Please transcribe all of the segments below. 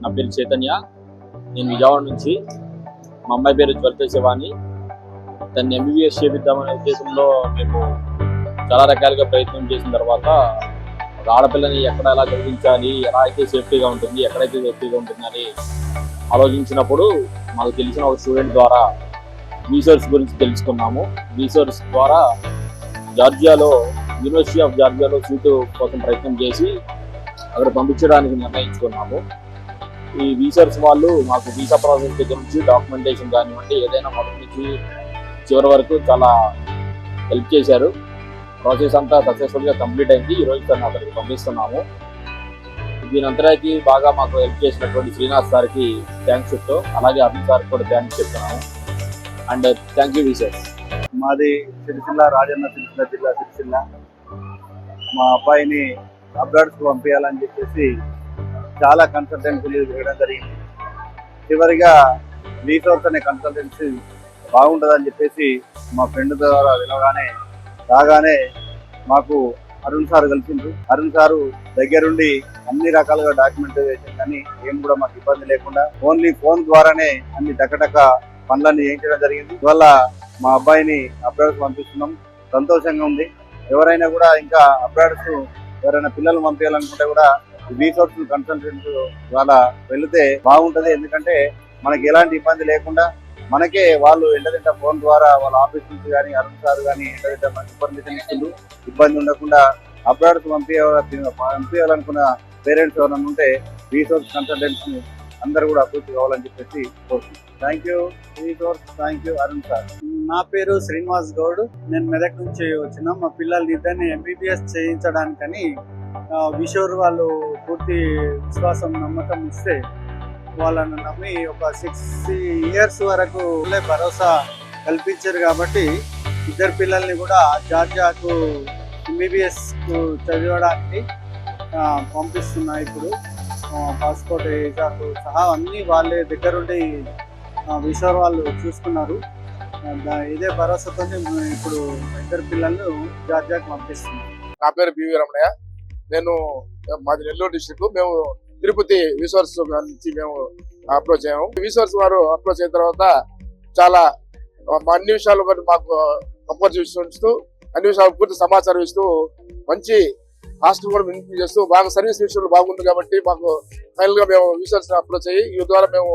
నా పేరు చైతన్య. నేను విజయవాడ నుంచి. మా అమ్మాయి పేరు జ్వలిత శివాని. దాన్ని ఎంబీబీఎస్ చేపిద్దామనే ఉద్దేశంలో మేము చాలా రకాలుగా ప్రయత్నం చేసిన తర్వాత ఒక ఆడపిల్లని ఎక్కడ ఎలా చదివించాలి, ఎలా అయితే సేఫ్టీగా ఉంటుంది, ఎక్కడైతే సేఫ్టీగా ఉంటుందని ఆలోచించినప్పుడు మాకు తెలిసిన ఒక స్టూడెంట్ ద్వారా రీసెర్చ్ గురించి తెలుసుకున్నాము. రీసెర్చ్ ద్వారా యూనివర్సిటీ ఆఫ్ జార్జియాలో సీటు కోసం ప్రయత్నం చేసి అక్కడ పంపించడానికి నిర్ణయించుకున్నాము. ఈ రీసెర్చ్ వాళ్ళు మాకు వీసా ప్రాసెస్ దగ్గర నుంచి డాక్యుమెంటేషన్ కానివ్వండి, ఏదైనా మొదటి నుంచి చివరి వరకు చాలా హెల్ప్ చేశారు. ప్రాసెస్ అంతా సక్సెస్ఫుల్గా కంప్లీట్ అయింది. ఈరోజు తను అక్కడికి పంపిస్తున్నాము. దీని అంతరాకి బాగా మాకు హెల్ప్ చేసినటువంటి శ్రీనాథ్ సార్కి థ్యాంక్స్ చెప్తూ, అలాగే అరుణ్ సార్కి కూడా థ్యాంక్స్ చెప్తున్నాము. And thank you research. మాది సిరిసిల్ల, రాజన్న సిరిసిల్ల జిల్లా సిరిసిల్ల. మా అబ్బాయిని అబ్రాడ్స్కి పంపించాలని చెప్పేసి చాలా కన్సల్టెన్సీలు చేయడం జరిగింది. చివరిగా రీసోర్స్ అనే కన్సల్టెన్సీ బాగుంటుందని చెప్పేసి మా ఫ్రెండ్ ద్వారా రాగానే మాకు అరుణ్ సార్ కలిసిండ్రు. అరుణ్ సారు దగ్గరుండి అన్ని రకాలుగా డాక్యుమెంటేషన్ కానీ ఏం కూడా మాకు ఇబ్బంది లేకుండా ఓన్లీ ఫోన్ ద్వారానే అన్ని టకటక పనులన్నీ చేయించడం జరిగింది. ఇవల్ల మా అబ్బాయిని అబ్రాడ్స్ పంపిస్తున్నాం. సంతోషంగా ఉంది. ఎవరైనా కూడా ఇంకా అబ్రాడ్స్ ఎవరైనా పిల్లలు పంపించాలనుకుంటే కూడా రీసోర్స్ కన్సల్టెంట్ ద్వారా వెళితే బాగుంటది. ఎందుకంటే మనకి ఎలాంటి ఇబ్బంది లేకుండా మనకే వాళ్ళు ఎంతకంటే ఫోన్ ద్వారా వాళ్ళ ఆఫీస్ నుంచి కానీ అరుణ్ సార్ కానీ ఎంతకంటే మనకి ఇన్ఫర్మేషన్ ఇస్తుంది. ఇబ్బంది ఉండకుండా అబ్రాడ్స్ పంపించాలనుకున్న పేరెంట్స్ ఎవరైనా ఉంటే రీసోర్స్ కన్సల్టెంట్స్ అందరూ కూడా అభివృద్ధి కావాలని చెప్పేసి కోరుతున్నాను. Thank you resource, thank you Arun sir. నా పేరు శ్రీనివాస్ గౌడ్. నేను మెదక్ నుంచి వచ్చిన మా పిల్లల్ని ఇద్దరిని ఎంబీబీఎస్ చేయించడానికని విషోర్ వాళ్ళు పూర్తి విశ్వాసం నమ్మకం ఇస్తే వాళ్ళను నమ్మి ఒక 6 years వరకు భరోసా కల్పించారు. కాబట్టి ఇద్దరు పిల్లల్ని కూడా జార్జియాకు ఎంబీబీఎస్ చదవడానికి పంపిస్తున్నా. ఇప్పుడు పాస్పోర్ట్ వీసాకు సహా అన్నీ వాళ్ళే దగ్గరుండి విషోర్ వాళ్ళు చూసుకున్నారు. ఇదే భరోసాతో ఇప్పుడు ఇద్దరు పిల్లలను జార్జియాకు పంపిస్తున్నాం. నా పేరు బివి రమణయ్య. నేను మాది నెల్లూరు డిస్ట్రిక్ట్. మేము తిరుపతి రీసోర్స్ నుంచి మేము అప్రోచ్ అయ్యాము. రీసోర్స్ వారు అప్రోచ్ అయిన తర్వాత చాలా అన్ని విషయాలు మాకు కంపేర్ చేస్తూ అన్ని విషయాలు పూర్తి సమాచారం ఇస్తూ మంచి హాస్టల్ కూడా మెయింటైన్ చేస్తూ బాగా సర్వీస్ విషయంలో బాగుంది. కాబట్టి మాకు ఫైనల్ గా మేము రీసోర్స్ అప్రోచ్ అయ్యి ఈ ద్వారా మేము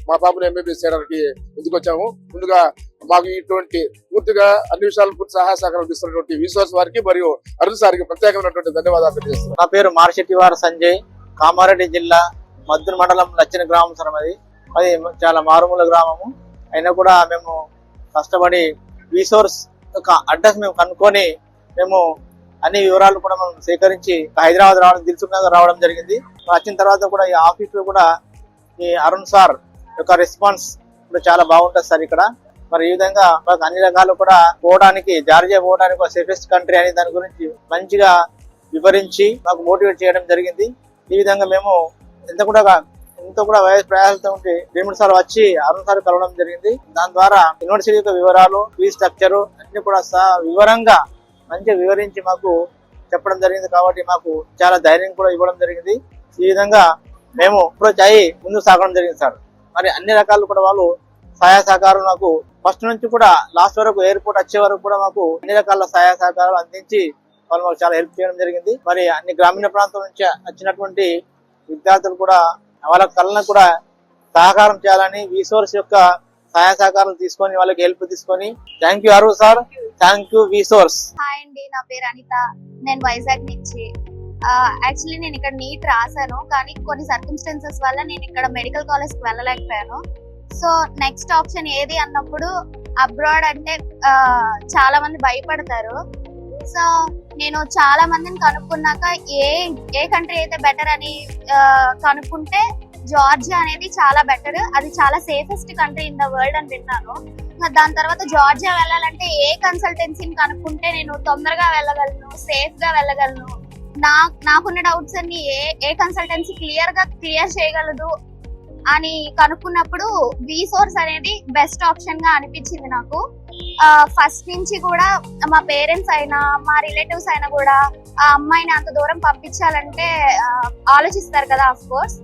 మా పాపని ఎంబీబీఎస్ చేయడానికి ముందుకొచ్చాము. ముందుగా మాకు ఇటువంటి పూర్తిగా అన్ని విషయాలు పూర్తి సహాయ సహకారం ఇస్తున్నటువంటి రీసోర్స్ వారికి మరియు అరుణ్ సార్కి ప్రత్యేకమైనటువంటి ధన్యవాదాలు తెలియజేస్తున్నాను. నా పేరు మార్షెట్టివార్ సంజయ్. కామారెడ్డి జిల్లా మద్దూరు మండలం లచ్చిన గ్రామం సార్. అది చాలా మారుమూల గ్రామము అయినా కూడా మేము కష్టపడి రీసోర్స్ ఒక అడ్రస్ మేము కనుక్కొని మేము అన్ని వివరాలు కూడా మనం సేకరించి హైదరాబాద్ రావడం, దిల్సుఖ్ నగర్ రావడం జరిగింది. వచ్చిన తర్వాత కూడా ఈ ఆఫీస్ లో కూడా ఈ అరుణ్ సార్ యొక్క రెస్పాన్స్ కూడా చాలా బాగుంటుంది సార్. ఇక్కడ మరి ఈ విధంగా మాకు అన్ని రకాలు కూడా జార్జియా పోవడానికి ఒక సేఫెస్ట్ కంట్రీ అనే దాని గురించి మంచిగా వివరించి మాకు మోటివేట్ చేయడం జరిగింది. ఈ విధంగా మేము ఎంతో కూడా ప్రయాసంతో ఉంటే భీముడు సార్ వచ్చి అరుణ్ సార్ కలవడం జరిగింది. దాని ద్వారా యూనివర్సిటీ యొక్క వివరాలు, ఫీ స్ట్రక్చర్ అన్ని కూడా వివరంగా మంచిగా వివరించి మాకు చెప్పడం జరిగింది. కాబట్టి మాకు చాలా ధైర్యం కూడా ఇవ్వడం జరిగింది. ఈ విధంగా మేము అప్రోచ్ అయ్యి ముందుకు సాగడం జరిగింది సార్. మరి అన్ని రకాలు కూడా వాళ్ళు సహాయ సహకారం మాకు ఫస్ట్ నుంచి కూడా లాస్ట్ వరకు ఎయిర్పోర్ట్ వచ్చే వరకు కూడా మాకు అన్ని రకాల సహాయ సహకారాలు అందించి వాళ్ళు మాకు చాలా హెల్ప్ చేయడం జరిగింది. మరి అన్ని గ్రామీణ ప్రాంతం నుంచి వచ్చినటువంటి విద్యార్థులు కూడా వాళ్ళ కళలను కూడా సహకారం చేయాలని రీసోర్స్ యొక్క సహాయ సహకారాలు తీసుకొని వాళ్ళకి హెల్ప్ తీసుకొని thank you Arun sir, thank you resource. Hi అండి, నా పేరు అనిత. నేను వైజాగ్ నుంచి. యాక్చువల్లీ నేను ఇక్కడ నీట్ రాశాను, కానీ కొన్ని సర్కమ్స్టెన్సెస్ వల్ల నేను ఇక్కడ మెడికల్ కాలేజ్ కి వెళ్ళలేకపోయాను. సో నెక్స్ట్ ఆప్షన్ ఏది అన్నప్పుడు అబ్రాడ్ అంటే చాలా మంది భయపడతారు. సో నేను చాలా మందిని కనుక్కున్నాక ఏ కంట్రీ అయితే బెటర్ అని కనుక్కుంటే జార్జియా అనేది చాలా బెటర్. అది చాలా safest country in the world అని విన్నాను. దాని తర్వాత జార్జియా వెళ్ళాలంటే ఏ కన్సల్టెన్సీని కనుక్కుంటే నేను తొందరగా వెళ్ళగలను, సేఫ్ గా వెళ్ళగలను, నాకున్న డౌట్స్ అన్ని ఏ కన్సల్టెన్సీ క్లియర్ చేయగలదు అని కనుక్కున్నప్పుడు రీసోర్స్ అనేది బెస్ట్ ఆప్షన్ గా అనిపించింది నాకు. ఫస్ట్ నుంచి కూడా మా పేరెంట్స్ అయినా మా రిలేటివ్స్ అయినా కూడా ఆ అమ్మాయిని అంత దూరం పంపించాలంటే ఆలోచిస్తారు కదా, ఆఫ్ కోర్స్.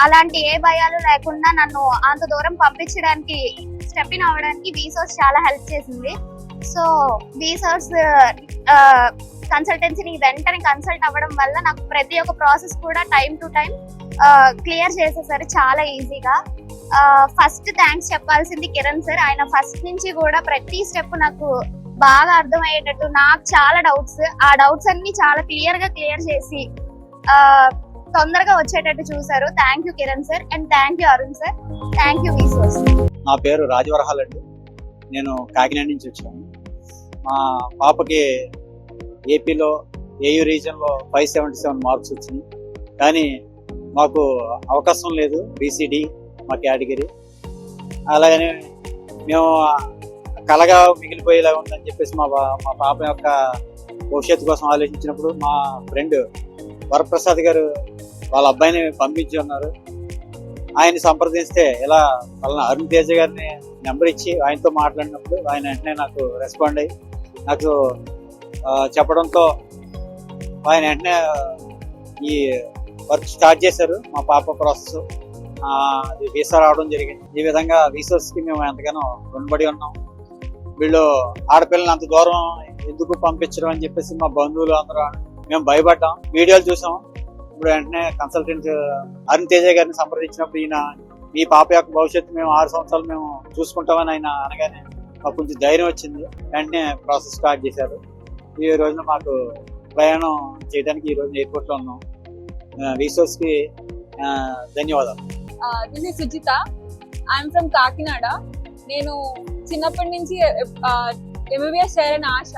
అలాంటి ఏ భయాలు లేకుండా నన్ను అంత దూరం పంపించడానికి స్టెప్ ఇన్ అవ్వడానికి వీసోర్స్ చాలా హెల్ప్ చేసింది. సో వీసోర్స్ కన్సల్టెన్సీని వెంటనే కన్సల్ట్ అవ్వడం వల్ల నాకు ప్రతి ఒక్క ప్రాసెస్ కూడా టైం టు టైం క్లియర్ చేసేసారు చాలా ఈజీగా. ఫస్ట్ థ్యాంక్స్ చెప్పాల్సింది కిరణ్ సార్. ఆయన ఫస్ట్ నుంచి కూడా ప్రతి స్టెప్ నాకు బాగా అర్థమయ్యేటట్టు, నాకు చాలా డౌట్స్, ఆ డౌట్స్ అన్ని చాలా క్లియర్ చేసి తొందరగా వచ్చేటట్టు చూసారు. Thank you Kiran sir and thank you Arun sir, thank you వీసోర్స్. నా పేరు రాజవరహాల్ అండి. నేను కాకినాడ నుంచి వచ్చాను. మా పాపకి ఏపీలో ఏయూ రీజన్లో 577 మార్క్స్ వచ్చినాయి. కానీ మాకు అవకాశం లేదు బీసీడీ మా కేటగిరీ. అలాగనే మేము కలగా మిగిలిపోయేలా ఉందని చెప్పేసి మా పాప యొక్క భవిష్యత్తు కోసం ఆలోచించినప్పుడు మా ఫ్రెండ్ వరప్రసాద్ గారు వాళ్ళ అబ్బాయిని పంపించి ఉన్నారు. ఆయన సంప్రదిస్తే ఇలా వాళ్ళ అరుణ్ తేజ గారిని నెంబర్ ఇచ్చి ఆయనతో మాట్లాడినప్పుడు ఆయన వెంటనే నాకు రెస్పాండ్ అయ్యి నాకు చెప్పడంతో ఆయన వెంటనే ఈ వర్క్ స్టార్ట్ చేశారు. మా పాప ప్రాసెస్ వీసా రావడం జరిగింది. ఈ విధంగా వీసర్స్కి మేము ఎంతగానో రుణపడి ఉన్నాం. వీళ్ళు ఆడపిల్లలు అంత దూరం ఎందుకు పంపించడం అని చెప్పేసి మా బంధువులు అందరూ మేము భయపడ్డాం. వీడియోలు చూసాం. ఇప్పుడు వెంటనే కన్సల్టెంట్ అరుణ్ తేజ గారిని సంప్రదించినప్పుడు ఈయన మీ పాప యొక్క భవిష్యత్తు మేము 6 సంవత్సరాలు మేము చూసుకుంటామని ఆయన అనగానే మాకు కొంచెం ధైర్యం వచ్చింది. వెంటనే ప్రాసెస్ స్టార్ట్ చేశారు. ఈ రోజున మాకు ప్రయాణం చేయడానికి ఈ రోజు ఎయిర్పోర్ట్లో ఉన్నాం. వీసోర్స్కి ధన్యవాదాలు. This is Sujitha. I'm from Kakinada. నేను చిన్నప్పటి నుంచి ఎంబీబీఎస్ చేయాలని ఆశ,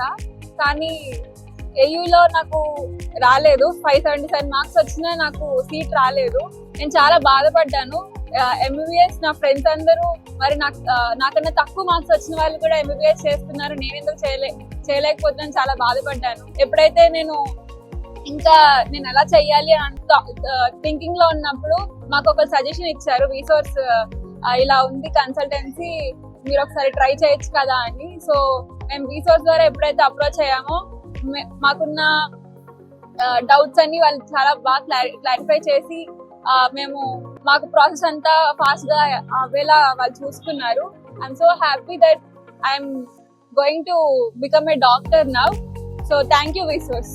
కానీ ఏయూలో నాకు రాలేదు. 577 మార్క్స్ వచ్చినా నాకు సీట్ రాలేదు. నేను చాలా బాధపడ్డాను. ఎంబీబీఎస్ నా ఫ్రెండ్స్ అందరూ మరి నాకన్నా తక్కువ మార్క్స్ వచ్చిన వాళ్ళు కూడా ఎంబీబీఎస్ చేస్తున్నారు, నేను ఎందుకు చేయలేకపోతున్నాను చాలా బాధపడ్డాను. ఎప్పుడైతే నేను ఎలా చెయ్యాలి అంత థింకింగ్ లో ఉన్నప్పుడు మాకు ఒక సజెషన్ ఇచ్చారు, వీసోర్స్ ఇలా ఉంది కన్సల్టెన్సీ, మీరు ఒకసారి ట్రై చేయొచ్చు కదా అని. సో మేము వీసోర్స్ ద్వారా ఎప్పుడైతే అప్రోచ్ అయ్యామో మాకున్న డౌట్స్ అన్ని వాళ్ళు చాలా బాగా క్లారిఫై చేసి మాకు ప్రాసెస్ అంతా ఫాస్ట్ గా అవేలా వాళ్ళు చూసుకున్నారు. I'm so happy that I'm going to become a doctor now. So thank you వీసోర్స్.